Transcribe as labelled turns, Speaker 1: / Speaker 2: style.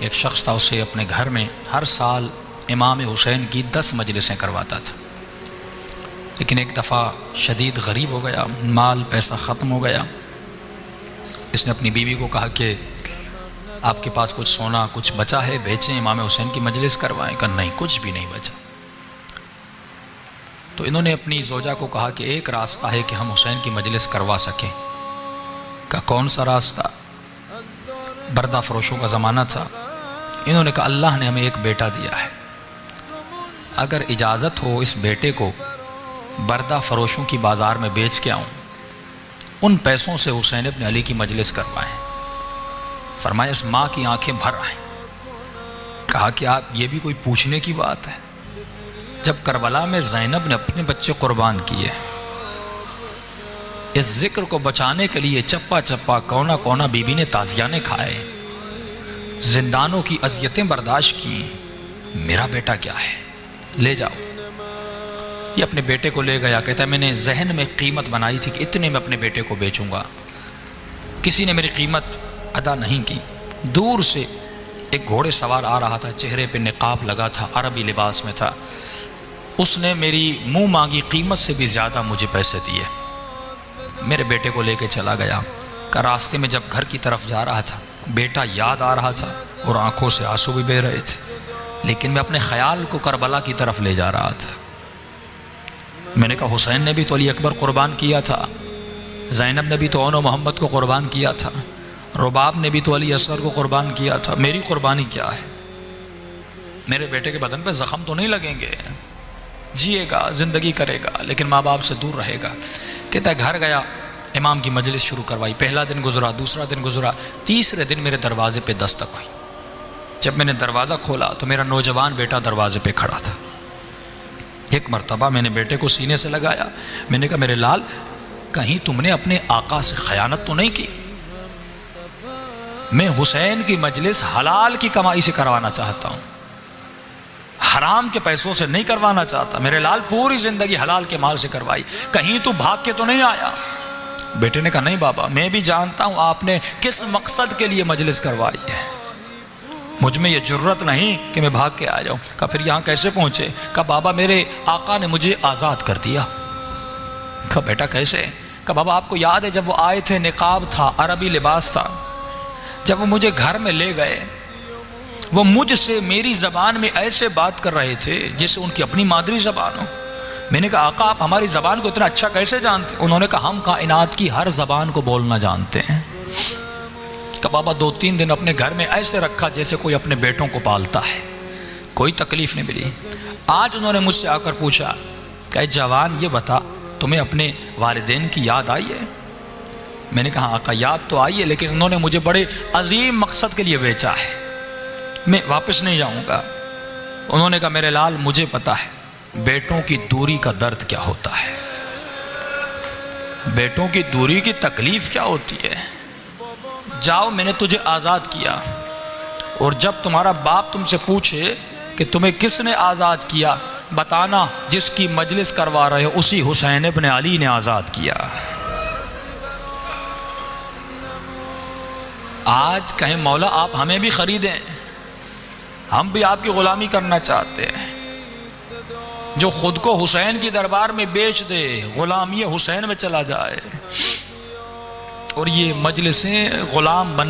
Speaker 1: کہ ایک شخص تھا، اسے اپنے گھر میں ہر سال امام حسین کی 10 مجلسیں کرواتا تھا، لیکن ایک دفعہ شدید غریب ہو گیا، مال پیسہ ختم ہو گیا۔ اس نے اپنی بیوی کو کہا کہ آپ کے پاس کچھ سونا کچھ بچا ہے، بیچیں، امام حسین کی مجلس کروائیں۔ کہا نہیں، کچھ بھی نہیں بچا۔ تو انہوں نے اپنی زوجہ کو کہا کہ ایک راستہ ہے کہ ہم حسین کی مجلس کروا سکیں۔ کہا کون سا راستہ؟ بردہ فروشوں کا زمانہ تھا۔ انہوں نے کہا اللہ نے ہمیں ایک بیٹا دیا ہے، اگر اجازت ہو اس بیٹے کو بردہ فروشوں کی بازار میں بیچ کے آؤں، ان پیسوں سے حسین ابن علی کی مجلس کروائیں۔ فرمایا اس ماں کی آنکھیں بھر آئیں۔ کہا کہ آپ یہ بھی کوئی پوچھنے کی بات ہے؟ جب کربلا میں زینب نے اپنے بچے قربان کیے، اس ذکر کو بچانے کے لیے چپا چپا کونا کونا بی بی نے تازیانے کھائے، زندانوں کی اذیتیں برداشت کی، میرا بیٹا کیا ہے، لے جاؤ۔ یہ اپنے بیٹے کو لے گیا، کہتا ہے میں نے ذہن میں قیمت بنائی تھی کہ اتنے میں اپنے بیٹے کو بیچوں گا، کسی نے میری قیمت ادا نہیں کی۔ دور سے ایک گھوڑے سوار آ رہا تھا، چہرے پہ نقاب لگا تھا، عربی لباس میں تھا، اس نے میری منہ مانگی قیمت سے بھی زیادہ مجھے پیسے دیے، میرے بیٹے کو لے کے چلا گیا۔ کہ راستے میں جب گھر کی طرف جا رہا تھا، بیٹا یاد آ رہا تھا اور آنکھوں سے آنسو بھی بہہ رہے تھے، لیکن میں اپنے خیال کو کربلا کی طرف لے جا رہا تھا۔ میں نے کہا حسین نے بھی تو علی اکبر قربان کیا تھا، زینب نے بھی تو اون و محمد کو قربان کیا تھا، رباب نے بھی تو علی اصغر کو قربان کیا تھا، میری قربانی کیا ہے؟ میرے بیٹے کے بدن پہ زخم تو نہیں لگیں گے، جیے گا، زندگی کرے گا، لیکن ماں باپ سے دور رہے گا۔ کہتا ہے گھر گیا، امام کی مجلس شروع کروائی، پہلا دن گزرا، دوسرا دن گزرا، تیسرے دن میرے دروازے پہ دستک ہوئی۔ جب میں نے دروازہ کھولا تو میرا نوجوان بیٹا دروازے پہ کھڑا تھا۔ ایک مرتبہ میں نے بیٹے کو سینے سے لگایا، میں نے کہا میرے لال، کہیں تم نے اپنے آقا سے خیانت تو نہیں کی؟ میں حسین کی مجلس حلال کی کمائی سے کروانا چاہتا ہوں، حرام کے پیسوں سے نہیں کروانا چاہتا۔ میرے لال پوری زندگی حلال کے مال سے کروائی، کہیں تو بھاگ کے تو نہیں آیا؟ بیٹے نے کہا نہیں بابا، میں بھی جانتا ہوں آپ نے کس مقصد کے لیے مجلس کروائی ہے، مجھ میں یہ جرت نہیں کہ میں بھاگ کے آ جاؤں۔ کہا پھر یہاں کیسے پہنچے؟ کہا بابا میرے آقا نے مجھے آزاد کر دیا۔ کہا بیٹا کیسے؟ کہا بابا آپ کو یاد ہے جب وہ آئے تھے، نقاب تھا، عربی لباس تھا، جب وہ مجھے گھر میں لے گئے، وہ مجھ سے میری زبان میں ایسے بات کر رہے تھے جیسے ان کی اپنی مادری زبان ہو۔ میں نے کہا آقا آپ ہماری زبان کو اتنا اچھا کیسے جانتے؟ انہوں نے کہا ہم کائنات کی ہر زبان کو بولنا جانتے ہیں۔ کہ بابا 2-3 دن اپنے گھر میں ایسے رکھا جیسے کوئی اپنے بیٹوں کو پالتا ہے، کوئی تکلیف نہیں ملی۔ آج انہوں نے مجھ سے آ کر پوچھا کہ جوان یہ بتا تمہیں اپنے والدین کی یاد آئی ہے؟ میں نے کہا آقا یاد تو آئی ہے، لیکن انہوں نے مجھے بڑے عظیم مقصد کے لیے بیچا ہے، میں واپس نہیں جاؤں گا۔ انہوں نے کہا میرے لال مجھے پتا ہے بیٹوں کی دوری کا درد کیا ہوتا ہے، بیٹوں کی دوری کی تکلیف کیا ہوتی ہے۔ جاؤ میں نے تجھے آزاد کیا، اور جب تمہارا باپ تم سے پوچھے کہ تمہیں کس نے آزاد کیا، بتانا جس کی مجلس کروا رہے ہو اسی حسین ابن علی نے آزاد کیا۔ آج کہیں مولا آپ ہمیں بھی خریدیں، ہم بھی آپ کی غلامی کرنا چاہتے ہیں۔ جو خود کو حسین کی دربار میں بیچ دے، غلامی حسین میں چلا جائے، اور یہ مجلسیں غلام بن